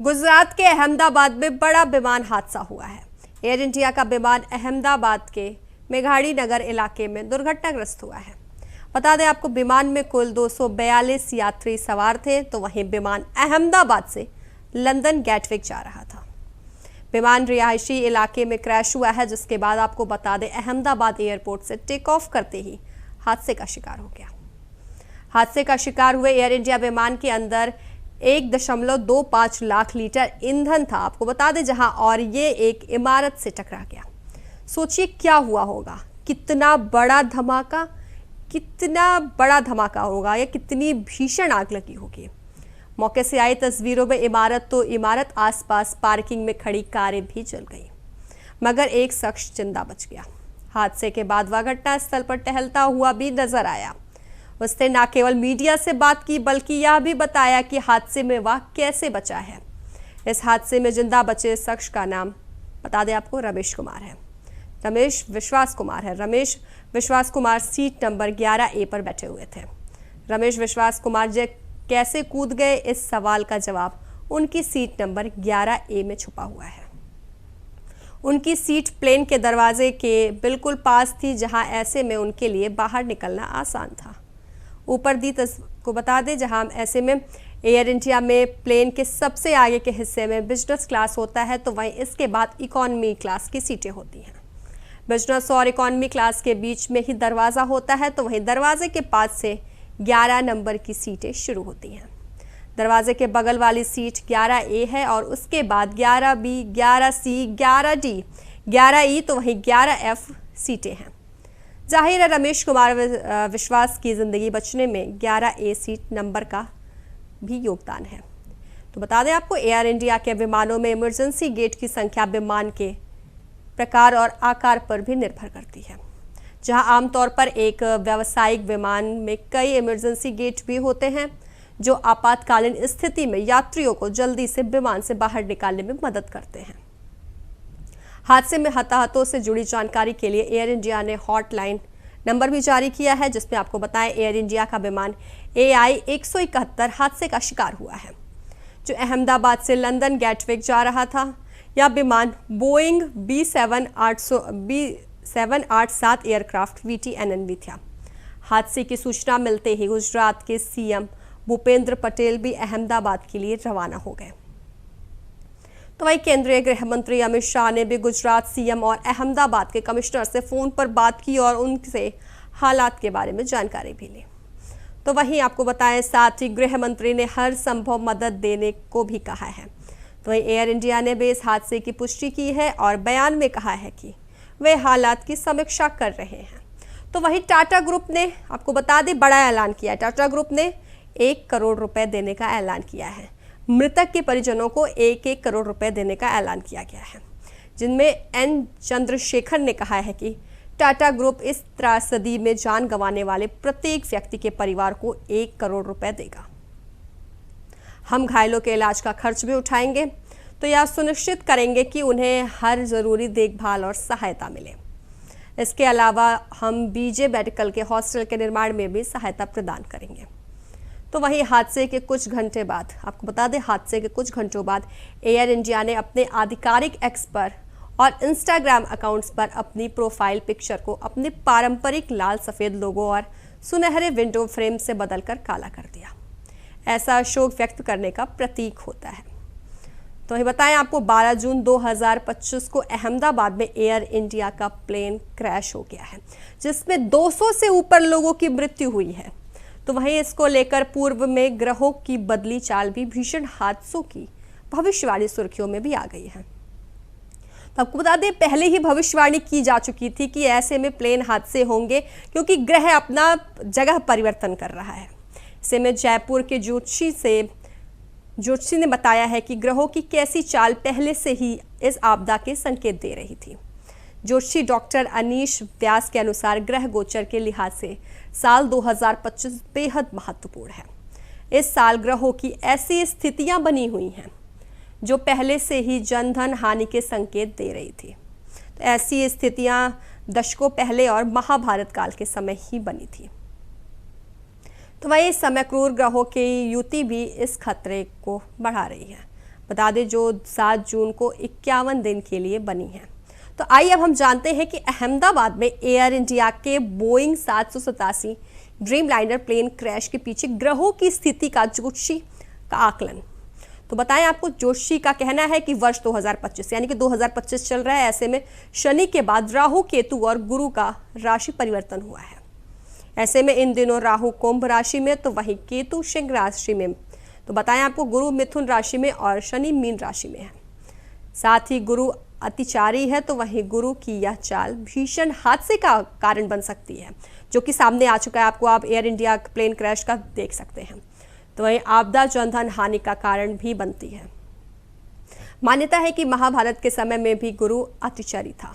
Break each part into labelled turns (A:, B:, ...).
A: गुजरात के अहमदाबाद में बड़ा विमान हादसा हुआ है। एयर इंडिया का विमान अहमदाबाद के मेघाड़ी नगर इलाके में दुर्घटनाग्रस्त हुआ है। बता दें आपको, विमान में कुल 242 यात्री सवार थे, तो वहीं विमान अहमदाबाद से लंदन गैटविक जा रहा था। विमान रिहायशी इलाके में क्रैश हुआ है, जिसके बाद आपको बता दें अहमदाबाद एयरपोर्ट से टेक ऑफ करते ही हादसे का शिकार हो गया। हादसे का शिकार हुए एयर इंडिया विमान के अंदर 1.25 लाख लीटर ईंधन था, आपको बता दें, जहां और ये एक इमारत से टकरा गया। सोचिए क्या हुआ होगा, कितना बड़ा धमाका होगा या कितनी भीषण आग लगी होगी। मौके से आई तस्वीरों में इमारत आसपास पार्किंग में खड़ी कारें भी जल गई, मगर एक शख्स जिंदा बच गया। हादसे के बाद वह घटनास्थल पर टहलता हुआ भी नजर आया। उसने न केवल मीडिया से बात की, बल्कि यह भी बताया कि हादसे में वह कैसे बचा है। इस हादसे में जिंदा बचे शख्स का नाम बता दें आपको रमेश विश्वास कुमार सीट नंबर 11A पर बैठे हुए थे। रमेश विश्वास कुमार कैसे कूद गए, इस सवाल का जवाब उनकी सीट नंबर 11A में छुपा हुआ है। उनकी सीट प्लेन के दरवाजे के बिल्कुल पास थी, जहां ऐसे में उनके लिए बाहर निकलना आसान था। ऊपर दी को बता दें, जहां ऐसे में एयर इंडिया में प्लेन के सबसे आगे के हिस्से में बिजनेस क्लास होता है, तो वहीं इसके बाद इकोनॉमी क्लास की सीटें होती हैं। बिजनेस और इकोनॉमी क्लास के बीच में ही दरवाज़ा होता है, तो वहीं दरवाजे के पास से 11 नंबर की सीटें शुरू होती हैं। दरवाजे के बगल वाली सीट 11A है और उसके बाद 11B, 11C, 11D, 11E, तो वहीं 11F सीटें हैं। जाहिर है रमेश कुमार विश्वास की ज़िंदगी बचने में 11A सीट नंबर का भी योगदान है। तो बता दें आपको, एयर इंडिया के विमानों में इमरजेंसी गेट की संख्या विमान के प्रकार और आकार पर भी निर्भर करती है। जहां आमतौर पर एक व्यावसायिक विमान में कई इमरजेंसी गेट भी होते हैं, जो आपातकालीन स्थिति में यात्रियों को जल्दी से विमान से बाहर निकालने में मदद करते हैं। हादसे में हताहतों से जुड़ी जानकारी के लिए एयर इंडिया ने हॉटलाइन नंबर भी जारी किया है, जिसमें आपको बताएं एयर इंडिया का विमान AI 171 हादसे का शिकार हुआ है, जो अहमदाबाद से लंदन गैटविक जा रहा था। यह विमान बोइंग B787 एयरक्राफ्ट VTNNV था। हादसे की सूचना मिलते ही गुजरात के CM भूपेंद्र पटेल भी अहमदाबाद के लिए रवाना हो गए। तो वहीं केंद्रीय गृह मंत्री अमित शाह ने भी गुजरात CM और अहमदाबाद के कमिश्नर से फोन पर बात की और उनसे हालात के बारे में जानकारी भी ली। तो वहीं आपको बताएं, साथ ही गृह मंत्री ने हर संभव मदद देने को भी कहा है। तो वहीं एयर इंडिया ने भी इस हादसे की पुष्टि की है और बयान में कहा है कि वे हालात की समीक्षा कर रहे हैं। तो वहीं टाटा ग्रुप ने आपको बता दें बड़ा ऐलान किया है। टाटा ग्रुप ने 1 करोड़ रुपए देने का ऐलान किया है। मृतक के परिजनों को 1-1 करोड़ रुपए देने का ऐलान किया गया है, जिनमें N चंद्रशेखर ने कहा है कि टाटा ग्रुप इस त्रासदी में जान गंवाने वाले प्रत्येक व्यक्ति के परिवार को 1 करोड़ रुपए देगा। हम घायलों के इलाज का खर्च भी उठाएंगे, तो यह सुनिश्चित करेंगे कि उन्हें हर जरूरी देखभाल और सहायता मिले। इसके अलावा हम BJ मेडिकल के हॉस्टल के निर्माण में भी सहायता प्रदान करेंगे। तो वहीं हादसे के कुछ घंटे बाद आपको बता दें, हादसे के कुछ घंटों बाद एयर इंडिया ने अपने आधिकारिक X पर और इंस्टाग्राम अकाउंट्स पर अपनी प्रोफाइल पिक्चर को अपने पारंपरिक लाल सफ़ेद लोगो और सुनहरे विंडो फ्रेम से बदलकर काला कर दिया। ऐसा शोक व्यक्त करने का प्रतीक होता है। तो ये बताएं आपको, 12 जून 2025 को अहमदाबाद में एयर इंडिया का प्लेन क्रैश हो गया है, जिसमें 200 से ऊपर लोगों की मृत्यु हुई है। तो वहीं इसको लेकर पूर्व में ग्रहों की बदली चाल भी भीषण हादसों की भविष्यवाणी सुर्खियों में भी आ गई है। तो आपको बता दें, पहले ही भविष्यवाणी की जा चुकी थी कि ऐसे में प्लेन हादसे होंगे, क्योंकि ग्रह अपना जगह परिवर्तन कर रहा है। ऐसे में जयपुर के ज्योतिषी ने बताया है कि ग्रहों की कैसी चाल पहले से ही इस आपदा के संकेत दे रही थी। ज्योतिषी डॉक्टर अनीश व्यास के अनुसार ग्रह गोचर के लिहाज से साल 2025 बेहद महत्वपूर्ण है। इस साल ग्रहों की ऐसी स्थितियां बनी हुई हैं जो पहले से ही जनधन हानि के संकेत दे रही थी। तो ऐसी स्थितियां दशकों पहले और महाभारत काल के समय ही बनी थी। तो वहीं इस समय क्रूर ग्रहों की युति भी इस खतरे को बढ़ा रही है। बता दें जो 7 जून को 51 दिन के लिए बनी है। तो आइए अब हम जानते हैं कि अहमदाबाद में एयर इंडिया के बोइंग 787 ड्रीमलाइनर प्लेन क्रैश के पीछे ग्रहों की स्थिति का जोशी का आकलन। तो बताएं, आपको जोशी का कहना है कि वर्ष 2025 यानी कि 2025 चल रहा है, ऐसे में शनि के बाद राहु, केतु और गुरु का राशि परिवर्तन हुआ है। ऐसे में इन दिनों राहु कुंभ राशि में तो वहीं केतु सिंह राशि में। तो बताएं आपको, गुरु मिथुन राशि में और शनि मीन राशि में है। साथ ही गुरु अतिचारी है, तो वहीं गुरु की यह चाल भीषण हादसे का कारण बन सकती है, जो कि सामने आ चुका है। आपको आप एयर इंडिया प्लेन क्रैश का देख सकते हैं। तो वहीं आपदा जनधन हानि का कारण भी बनती है। मान्यता है कि महाभारत के समय में भी गुरु अतिचारी था।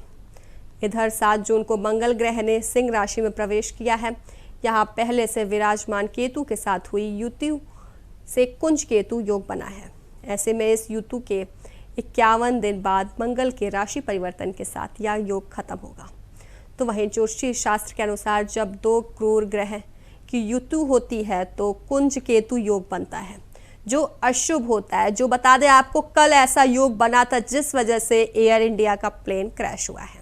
A: इधर 7 जून को मंगल ग्रह ने सिंह राशि में प्रवेश किया है। यहाँ पहले से विराजमान केतु के साथ हुई युति से कुंज केतु योग बना है। ऐसे में इस युति के 51 दिन बाद मंगल के राशि परिवर्तन के साथ यह योग खत्म होगा। तो वहीं ज्योतिषी शास्त्र के अनुसार जब 2 क्रूर ग्रह की युति होती है तो कुंज केतु योग बनता है, जो अशुभ होता है। जो बता दें आपको, कल ऐसा योग बना था जिस वजह से एयर इंडिया का प्लेन क्रैश हुआ है।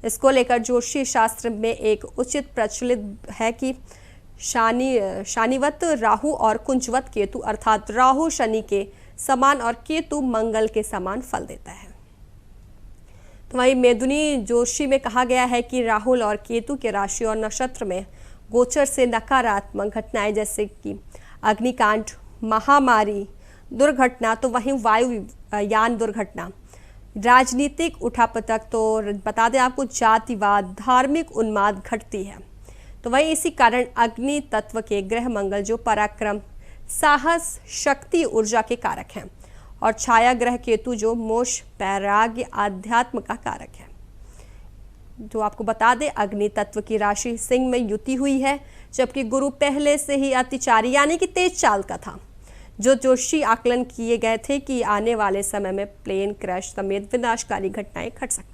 A: इसको लेकर ज्योतिषी शास्त्र में एक उचित प्रचलित है कि शानिवत राहु और कुंजवत केतु, अर्थात राहु शनि के समान और केतु मंगल के समान फल देता है। तो वहीं मेदुनी जोशी में कहा गया है कि राहुल और केतु के राशि और नक्षत्र में गोचर से नकारात्मक घटनाएं जैसे कि अग्निकांड, महामारी, दुर्घटना, तो वहीं वायुयान दुर्घटना, राजनीतिक उठापटक, तो बता दें आपको जातिवाद, धार्मिक उन्माद घटती है। तो वहीं इसी कारण अग्नि तत्व के ग्रह मंगल जो पराक्रम, साहस, शक्ति, ऊर्जा के कारक हैं, और छाया ग्रह केतु जो मोक्ष, वैराग्य, आध्यात्म का कारक है। जो आपको बता दें, अग्नि तत्व की राशि सिंह में युति हुई है, जबकि गुरु पहले से ही अतिचारी यानी कि तेज चाल का था। जो जोशी आकलन किए गए थे कि आने वाले समय में प्लेन क्रैश समेत विनाशकारी घटनाएं घट सकती